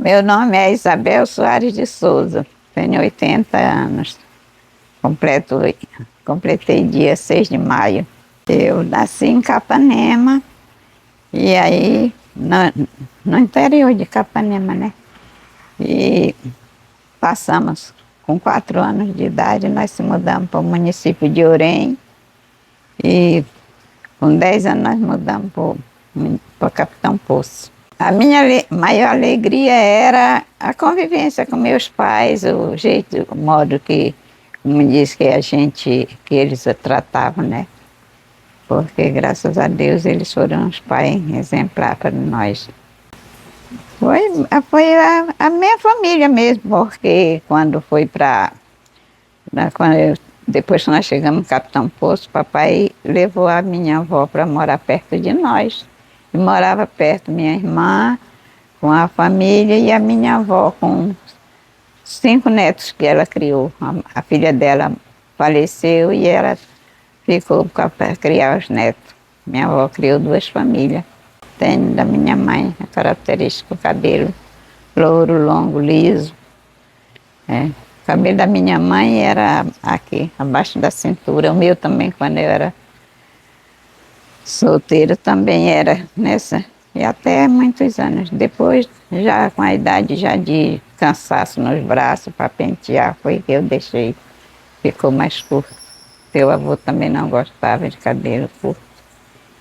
Meu nome é Isabel Soares de Souza, tenho 80 anos, completei dia 6 de maio. Eu nasci em Capanema, e aí no interior de Capanema, né? E passamos, com 4 anos de idade, nós se mudamos para o município de Orem, e com 10 anos nós mudamos para Capitão Poço. A minha maior alegria era a convivência com meus pais, o jeito, o modo que, como diz, que eles tratavam, né? Porque, graças a Deus, eles foram os pais exemplares para nós. Foi a minha família mesmo, porque quando foi para... Depois que nós chegamos no Capitão Poço, papai levou a minha avó para morar perto de nós. E morava perto minha irmã, com a família, e a minha avó com 5 netos que ela criou. A filha dela faleceu e ela ficou para criar os netos. Minha avó criou 2 famílias. Tem da minha mãe, a característica, o cabelo louro, longo, liso. O cabelo da minha mãe era aqui, abaixo da cintura. O meu também, quando eu era solteiro, também era nessa. E até muitos anos. Depois, já com a idade já de cansaço nos braços para pentear, foi que eu deixei. Ficou mais curto. Seu avô também não gostava de cabelo curto.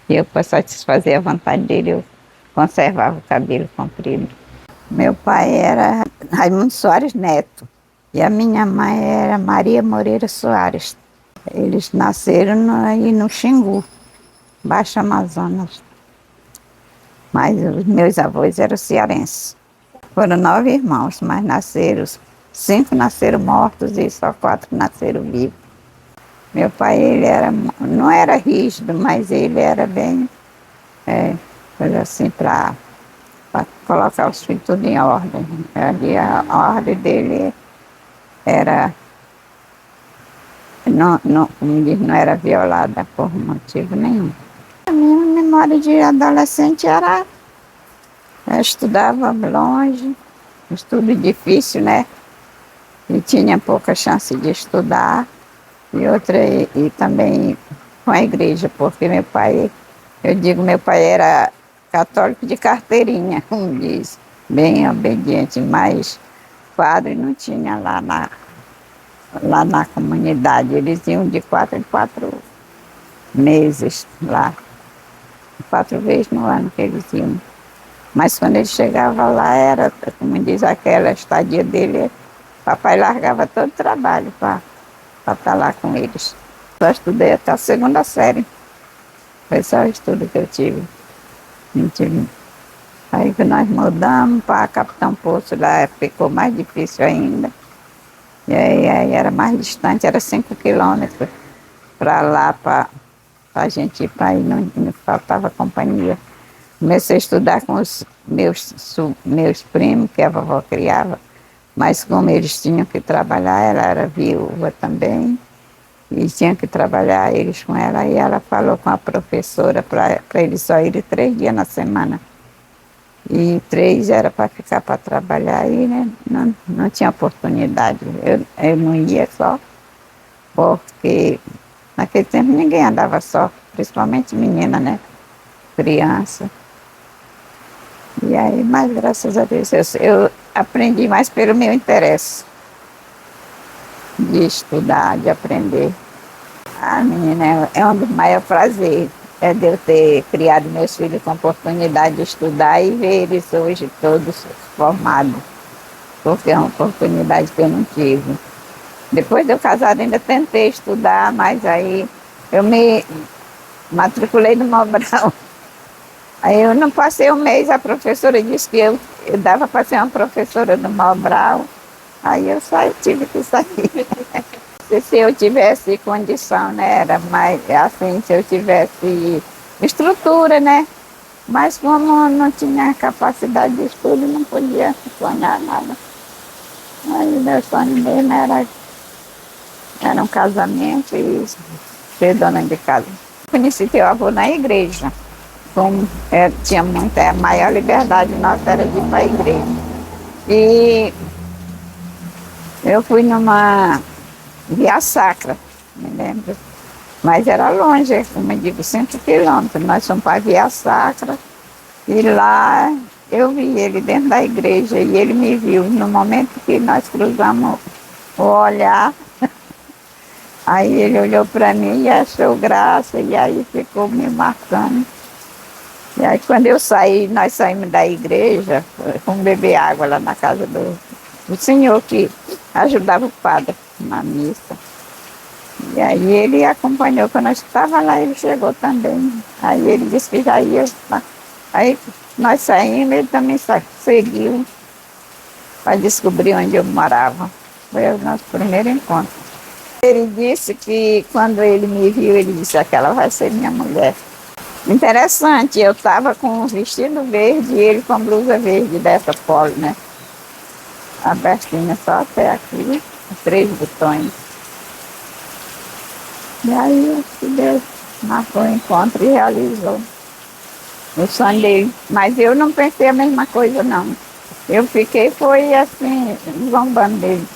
E eu, para satisfazer a vontade dele, eu conservava o cabelo comprido. Meu pai era Raimundo Soares Neto. E a minha mãe era Maria Moreira Soares. Eles nasceram aí no Xingu, Baixo Amazonas. Mas os meus avós eram cearenses. Foram 9 irmãos, mas 5 nasceram mortos e só 4 nasceram vivos. Meu pai, não era rígido, mas ele era bem, coisa assim, para colocar os filhos tudo em ordem. A ordem dele era, como diz, não era violada por motivo nenhum. A minha memória de adolescente era, eu estudava longe, estudo difícil, né? E tinha pouca chance de estudar. E também com a igreja, porque meu pai era católico de carteirinha, como diz, bem obediente, mas padre não tinha lá na comunidade. Eles iam de 4 em 4 meses lá, 4 vezes no ano que eles iam. Mas quando ele chegava lá, era, como diz, aquela estadia dele, papai largava todo o trabalho para estar lá com eles. Só estudei até a 2ª série. Foi só o estudo que eu tive. Não tive. Aí que nós mudamos para Capitão Poço, lá ficou mais difícil ainda. E aí era mais distante, era 5 quilômetros para lá, para a gente ir para aí, não faltava companhia. Comecei a estudar com os meus primos, que a vovó criava, mas como eles tinham que trabalhar, ela era viúva também, e tinha que trabalhar eles com ela, e ela falou com a professora para eles só irem 3 dias na semana. E 3 era para ficar para trabalhar, e né, não tinha oportunidade. Eu não ia só, porque naquele tempo ninguém andava só, principalmente menina, né? Criança. E aí, mas graças a Deus, eu aprendi mais pelo meu interesse de estudar, de aprender. Ah, menina, é um dos maiores prazeres, de eu ter criado meus filhos com oportunidade de estudar e ver eles hoje todos formados, porque é uma oportunidade que eu não tive. Depois de eu casada ainda tentei estudar, mas aí eu me matriculei no Mobral. Aí eu não passei 1 mês, a professora disse que eu dava para ser uma professora do Mobral. Aí eu tive que sair. Se eu tivesse condição, né, era mais assim, se eu tivesse estrutura, né? Mas como não tinha capacidade de estudo, não podia sonhar nada. Aí meu sonho mesmo era um casamento e ser dona de casa. Conheci teu avô na igreja. Como tinha muita, a maior liberdade nossa era de ir para a igreja. E eu fui numa via sacra, me lembro. Mas era longe, como eu digo, 100 quilômetros. Nós fomos para a via sacra e lá eu vi ele dentro da igreja e ele me viu. No momento que nós cruzamos o olhar, aí ele olhou para mim e achou graça e aí ficou me marcando. E aí quando eu saí, nós saímos da igreja, fomos beber água lá na casa do senhor que ajudava o padre na missa. E aí ele acompanhou, quando nós estávamos lá, ele chegou também. Aí ele disse que já ia. Aí nós saímos, ele também seguiu para descobrir onde eu morava. Foi o nosso primeiro encontro. Ele disse que quando ele me viu, ele disse: aquela vai ser minha mulher. Interessante, eu estava com um vestido verde e ele com blusa verde dessa polo, né? Abertinha só até aqui, 3 botões. E aí Deus marcou o encontro e realizou o sonho dele. Mas eu não pensei a mesma coisa, não. Eu fiquei, foi assim, zombando dele.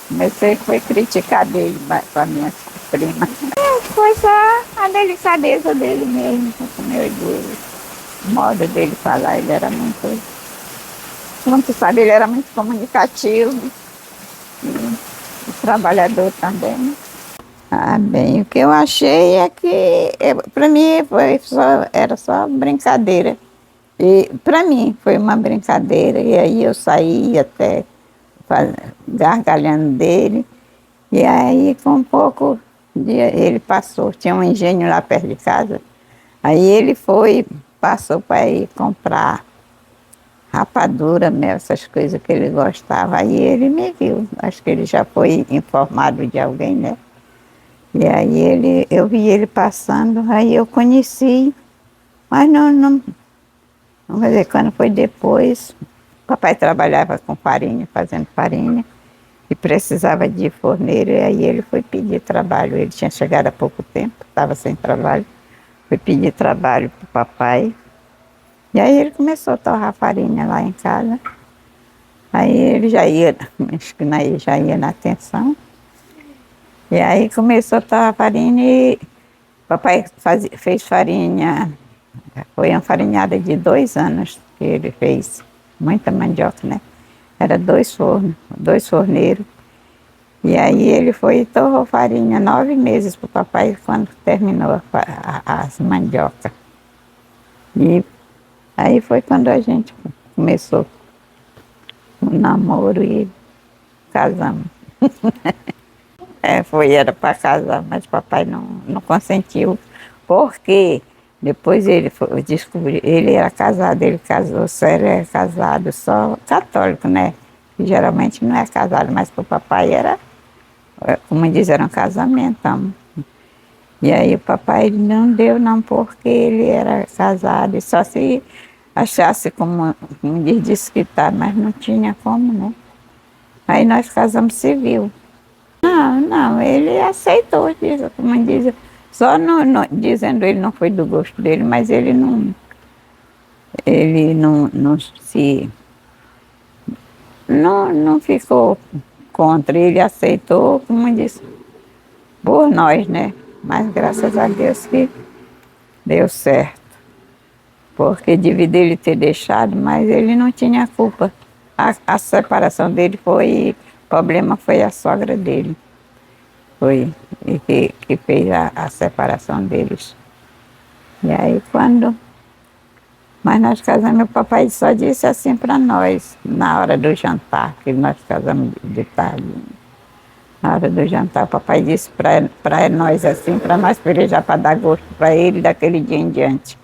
Comecei, foi criticar dele com a minha prima. Foi só a delicadeza dele mesmo, com o meu orgulho. O modo dele falar, ele era muito sabe, ele era muito comunicativo. E trabalhador também. Ah, bem, o que eu achei é que, para mim, era só brincadeira. E para mim foi uma brincadeira, e aí eu saí até gargalhando dele. E aí, com um pouco, ele passou, tinha um engenho lá perto de casa. Aí ele passou para ir comprar rapadura, mel, essas coisas que ele gostava. Aí ele me viu, acho que ele já foi informado de alguém, né? E aí eu vi ele passando, aí eu conheci, mas não quer dizer, quando foi depois, papai trabalhava com farinha, fazendo farinha, e precisava de forneiro, e aí ele foi pedir trabalho. Ele tinha chegado há pouco tempo, estava sem trabalho, foi pedir trabalho para o papai. E aí ele começou a torrar farinha lá em casa. Aí ele acho que já ia na atenção. E aí começou a torrar farinha e papai fez farinha, foi uma farinhada de 2 anos que ele fez, muita mandioca, né? Era 2 fornos, 2 forneiros. E aí ele foi e torrou farinha 9 meses para o papai quando terminou as mandioca. E aí foi quando a gente começou o namoro e casamos. Era para casar, mas papai não consentiu, porque depois ele descobriu, ele era casado, ele casou, só era casado, só católico, né? Que geralmente não é casado, mas para o papai era, como diz, era um casamento. Então. E aí o papai não deu não, porque ele era casado, e só se achasse como diz desquitar, mas não tinha como, né? Aí nós casamos civil. Não, ele aceitou, como diz, só dizendo ele não foi do gosto dele, mas ele não ficou contra, ele aceitou, como disse, por nós, né? Mas graças a Deus que deu certo, porque devia ele ter deixado, mas ele não tinha culpa. A separação dele o problema foi a sogra dele. Foi que fez a separação deles. E aí mas nós casamos, meu papai só disse assim para nós, na hora do jantar, que nós casamos de tarde. Na hora do jantar, o papai disse para nós assim, para nós pelejar, para dar gosto para ele daquele dia em diante.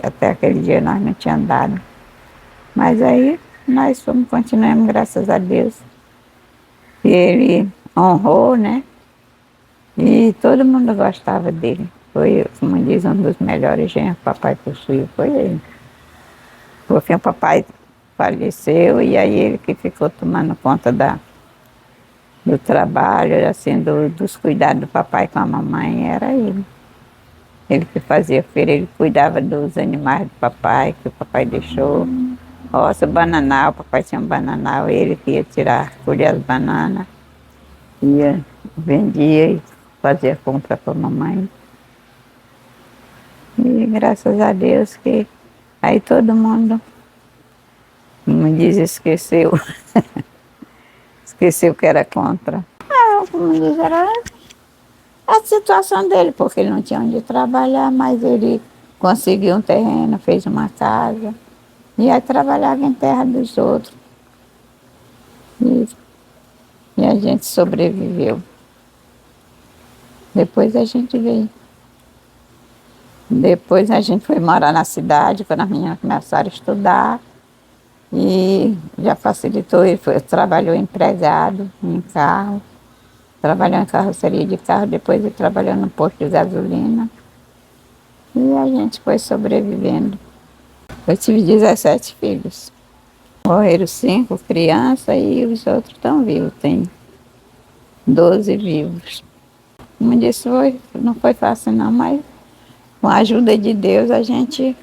Até aquele dia nós não tínhamos andado. Mas aí nós continuamos, graças a Deus. E ele honrou, né? E todo mundo gostava dele. Foi, como diz, um dos melhores genros que o papai possuiu, foi ele. Por fim, o papai faleceu e aí ele que ficou tomando conta do trabalho, assim, dos cuidados do papai com a mamãe, era ele. Ele que fazia feira, ele cuidava dos animais do papai, que o papai deixou. roça, bananal, papai tinha um bananal, ele que ia tirar, colher as bananas, ia, vendia e fazia compra para mamãe. E graças a Deus que aí todo mundo, como diz, esqueceu, esqueceu que era contra. Ah, como diz, era a situação dele, porque ele não tinha onde trabalhar, mas ele conseguiu um terreno, fez uma casa, e aí trabalhava em terra dos outros. E, e a gente sobreviveu. Depois a gente veio. Depois a gente foi morar na cidade, quando as meninas começaram a estudar. E já facilitou, ele foi, trabalhou empregado em carro, trabalhou em carroceria de carro, depois ele trabalhou no posto de gasolina. E a gente foi sobrevivendo. Eu tive 17 filhos. Morreram 5 crianças e os outros estão vivos. Tem 12 vivos. Como disse, não foi fácil não, mas com a ajuda de Deus a gente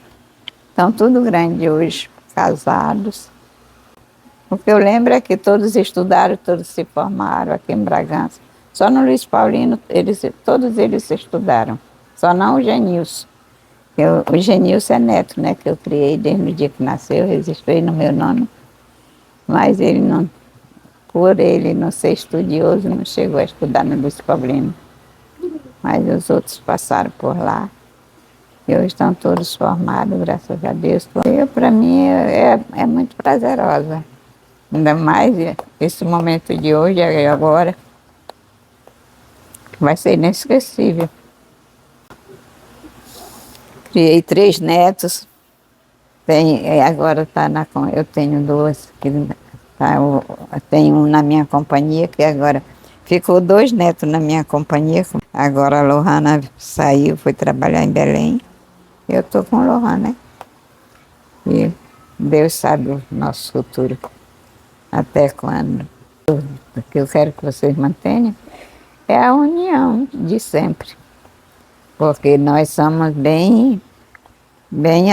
estão tudo grande hoje, casados. O que eu lembro é que todos estudaram, todos se formaram aqui em Bragança. Só no Luiz Paulino, todos eles estudaram. Só não o Genilson. O Genilson é neto, né? Que eu criei desde o dia que nasceu, eu registrei no meu nome. Mas ele não, por ele não ser estudioso, não chegou a estudar no Luiz Paulino. Mas os outros passaram por lá. E hoje estão todos formados, graças a Deus. Eu, para mim, é muito prazerosa. Ainda mais esse momento de hoje e agora. Vai ser inesquecível. Criei 3 netos. Agora tá eu tenho 2. Tenho um na minha companhia, que agora ficou 2 netos na minha companhia. Agora a Lohana saiu, foi trabalhar em Belém. Eu estou com a Lohana, né? E Deus sabe o nosso futuro. Até quando. O que eu quero que vocês mantenham é a união de sempre. Porque nós somos bem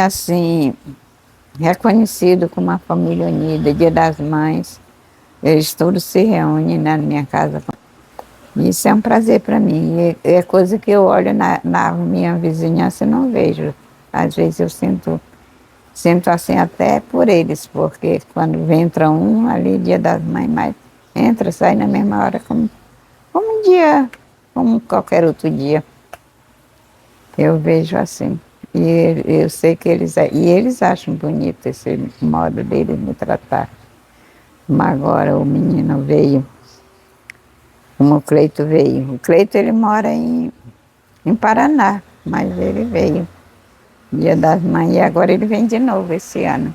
assim, reconhecidos como uma família unida. Dia das Mães, eles todos se reúnem na minha casa. Isso é um prazer para mim. É coisa que eu olho na minha vizinhança e não vejo. Às vezes eu sinto assim até por eles, porque quando entra um ali, Dia das Mães, mas entra, sai na mesma hora, como um dia, como qualquer outro dia. Eu vejo assim. E eu sei que eles acham bonito esse modo deles me tratar. Mas agora o menino veio, como o Cleito veio. O Cleito ele mora em Paraná, mas ele veio. Dia das Mães, e agora ele vem de novo esse ano.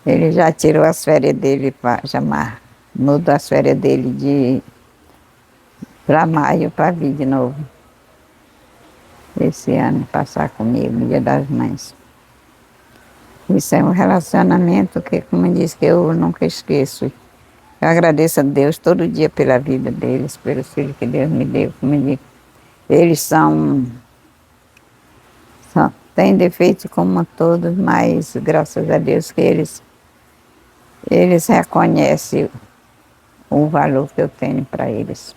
Ele já tirou as férias dele mudou as férias dele para maio para vir de novo. Esse ano, passar comigo, Dia das Mães. Isso é um relacionamento que, como diz, que eu nunca esqueço. Eu agradeço a Deus todo dia pela vida deles, pelos filhos que Deus me deu. Como eu digo, eles têm defeitos como todos, mas graças a Deus que eles reconhecem o valor que eu tenho para eles.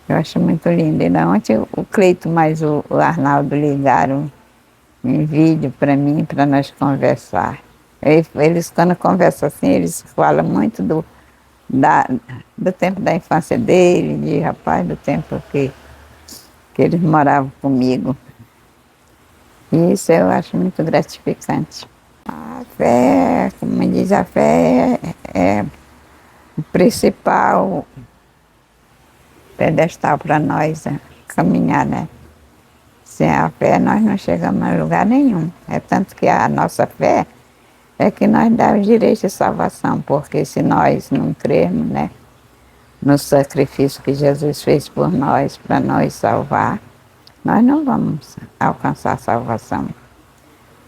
Eu acho muito lindo. Ainda ontem o Cleito mais o Arnaldo ligaram em vídeo para mim, para nós conversar. Eles, quando conversam assim, eles falam muito do tempo da infância dele, do tempo que eles moravam comigo. E isso eu acho muito gratificante. A fé, como diz, a fé é o principal pedestal para nós caminhar, né? Sem a fé nós não chegamos a lugar nenhum. É tanto que a nossa fé é que nós dá o direito de salvação, porque se nós não crermos, né, no sacrifício que Jesus fez por nós, para nós salvar, nós não vamos alcançar a salvação.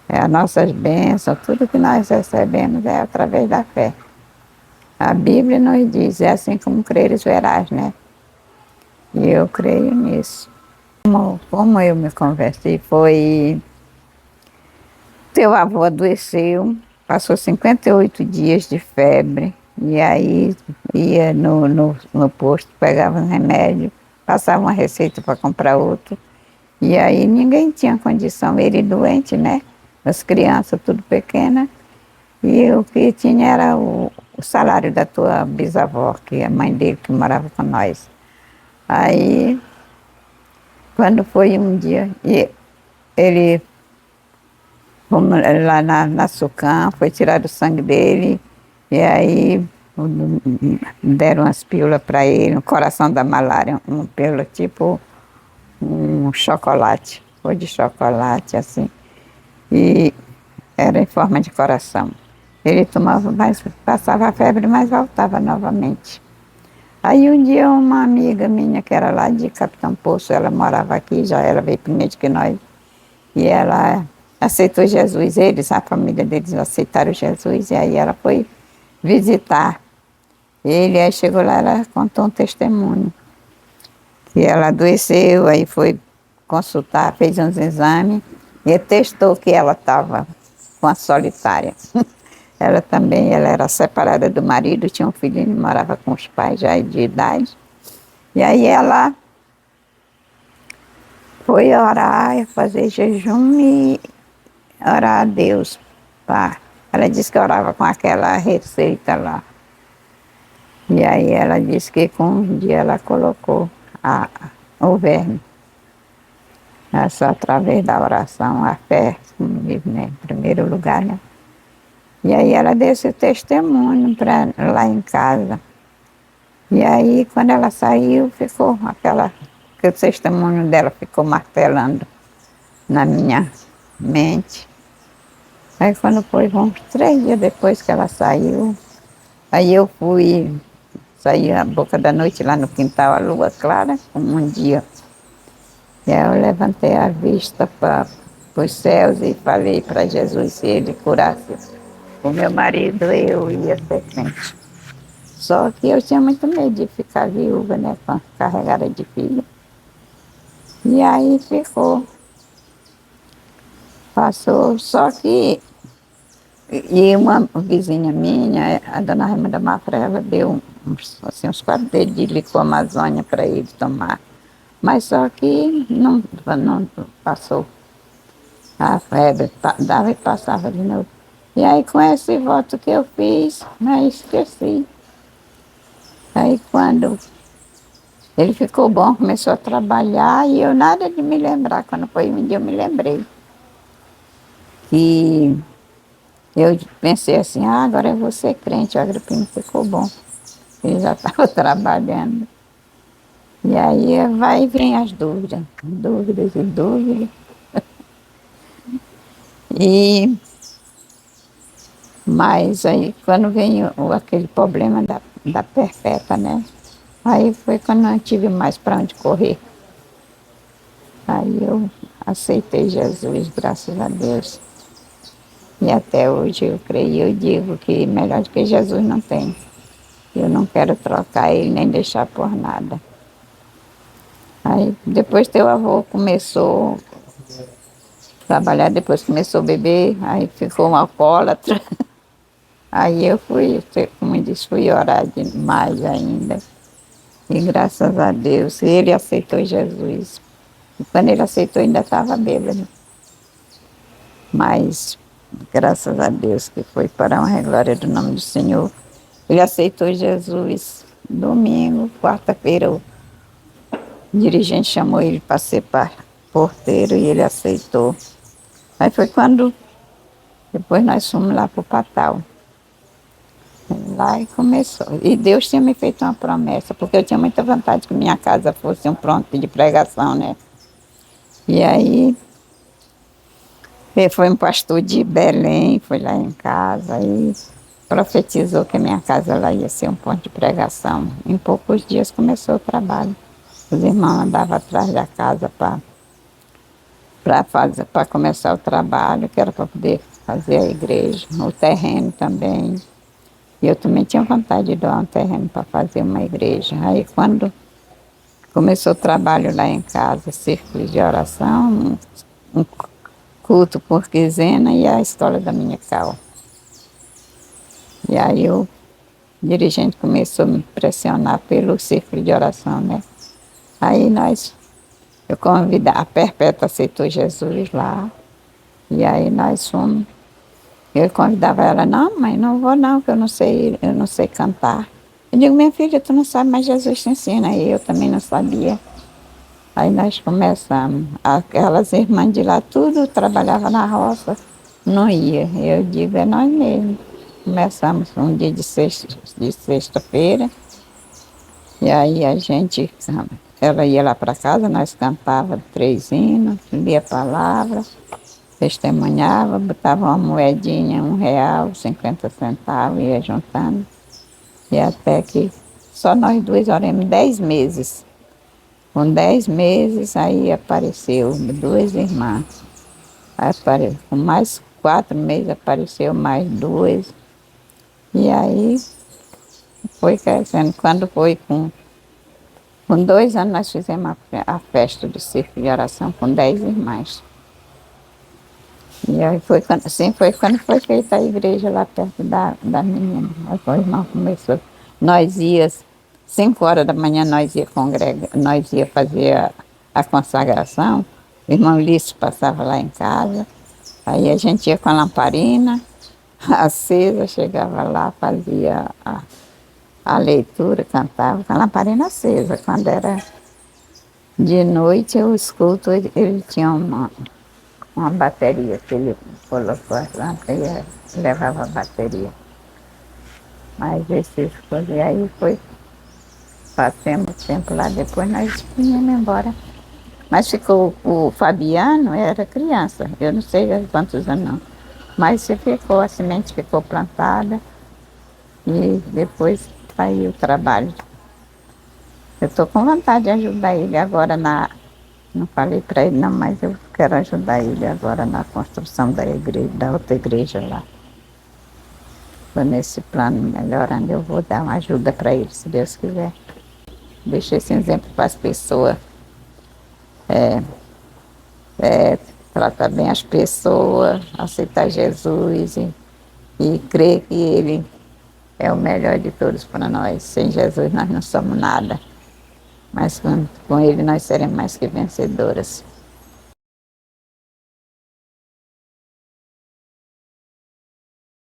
As nossas bênçãos, tudo que nós recebemos é através da fé. A Bíblia nos diz, é assim como creres verás, né? E eu creio nisso. Como eu me converti, foi... Teu avô adoeceu, passou 58 dias de febre, e aí ia no posto, pegava um remédio, passava uma receita para comprar outro, e aí ninguém tinha condição, ele doente, né? As crianças tudo pequena, e o que tinha era o salário da tua bisavó, que é a mãe dele que morava com nós. Aí, quando foi um dia, e ele fomos lá na SUCAM, foi tirado o sangue dele, e aí deram umas pílulas para ele, no coração da malária, uma pílula tipo um chocolate, foi de chocolate, assim, e era em forma de coração. Ele tomava, mas passava a febre, mas voltava novamente. Aí um dia uma amiga minha, que era lá de Capitão Poço, ela morava aqui, já ela veio primeiro que nós, e ela aceitou Jesus, eles, a família deles aceitaram Jesus, e aí ela foi visitar ele, aí chegou lá, ela contou um testemunho, que ela adoeceu, aí foi consultar, fez uns exames, e testou que ela estava com a solitária. Ela também, ela era separada do marido, tinha um filhinho, morava com os pais já de idade, e aí ela foi orar, fazer jejum e orar a Deus. Pá. Ela disse que orava com aquela receita lá. E aí ela disse que com um dia ela colocou o verme. É só através da oração, a fé, como diz, né? Em primeiro lugar, né? E aí ela deu esse testemunho lá em casa. E aí quando ela saiu, ficou que o testemunho dela ficou martelando na minha mente. Aí quando foi uns 3 dias depois que ela saiu, aí eu fui, saí à boca da noite lá no quintal, a lua clara, como um dia. E aí eu levantei a vista para os céus e falei para Jesus se ele curasse o meu marido, eu ia ser crente. Só que eu tinha muito medo de ficar viúva, né, carregada de filho. E aí passou, só que e uma vizinha minha, a dona Raimunda Mafra, ela deu uns 4 dedos de licor Amazônia para ele tomar. Mas só que não passou. A febre dava e passava de novo. E aí com esse voto que eu fiz, eu esqueci. Aí quando ele ficou bom, começou a trabalhar e eu nada de me lembrar. Quando foi um dia eu me lembrei. Que eu pensei assim, agora eu vou ser crente, o Agripino ficou bom. Ele já estava trabalhando. E aí vai e vem as dúvidas, dúvidas e dúvidas. E, mas aí quando veio aquele problema da perpétua, né? Aí foi quando não tive mais para onde correr. Aí eu aceitei Jesus, graças a Deus. E até hoje eu creio, eu digo que melhor do que Jesus não tem. Eu não quero trocar ele nem deixar por nada. Aí depois teu avô começou a trabalhar, depois começou a beber, aí ficou um alcoólatra. Aí eu fui, como eu disse, fui orar demais ainda. E graças a Deus, ele aceitou Jesus. E quando ele aceitou, ainda estava bêbado. Mas, graças a Deus, que foi para a honra e glória do nome do Senhor. Ele aceitou Jesus. Domingo, quarta-feira, o dirigente chamou ele para ser porteiro e ele aceitou. Aí foi quando, depois nós fomos lá para o Patal. Lá e começou. E Deus tinha me feito uma promessa, porque eu tinha muita vontade que minha casa fosse um pronto de pregação, né? E aí, foi um pastor de Belém, foi lá em casa e profetizou que a minha casa lá ia ser um ponto de pregação. Em poucos dias começou o trabalho. Os irmãos andavam atrás da casa para começar o trabalho, que era para poder fazer a igreja, o terreno também. E eu também tinha vontade de doar um terreno para fazer uma igreja. Aí quando começou o trabalho lá em casa, círculo de oração, um culto por quinzena e a escola dominical. E aí o dirigente começou a me pressionar pelo círculo de oração, né? Aí eu convidei, a Perpétua aceitou Jesus lá, e aí nós fomos. Eu convidava ela, não, mãe, não vou não, que eu não sei cantar. Eu digo, minha filha, tu não sabe, mas Jesus te ensina. E eu também não sabia. Aí nós começamos, aquelas irmãs de lá, tudo trabalhava na roça, não ia. Eu digo, é nós mesmos. Começamos um dia de sexta-feira, e aí a gente, ela ia lá para casa, nós cantava 3 hinos, lia a palavra, testemunhava, botava uma moedinha, R$ 1, 50 centavos, ia juntando. E até que só nós duas oramos 10 meses. Com 10 meses, aí apareceu 2 irmãs. Com mais 4 meses apareceu mais 2. E aí foi crescendo. Quando foi com 2 anos, nós fizemos a festa do círculo de oração com 10 irmãs. E aí assim foi quando foi feita a igreja lá perto da menina. Aí o irmão começou. Nós íamos, 5 horas da manhã, nós ia congregar, nós ia fazer a consagração. O irmão Lício passava lá em casa. Aí a gente ia com a lamparina acesa, chegava lá, fazia a leitura, cantava com a lamparina acesa. Quando era de noite, eu escuto, ele tinha uma bateria que ele colocou as lâmpadas e levava a bateria. Mas esses coisas, e aí foi, passamos tempo lá, depois nós vinhamos embora. Mas ficou, o Fabiano era criança, eu não sei há quantos anos não. Mas se ficou, a semente ficou plantada e depois saiu o trabalho. Eu estou com vontade de ajudar ele agora não falei para ele não, mas eu quero ajudar ele agora na construção da igreja, da outra igreja lá. Estou nesse plano melhorando, eu vou dar uma ajuda para ele, se Deus quiser. Deixa esse exemplo para as pessoas. Tratar bem as pessoas, aceitar Jesus e crer que Ele é o melhor de todos para nós. Sem Jesus nós não somos nada, mas com Ele nós seremos mais que vencedoras.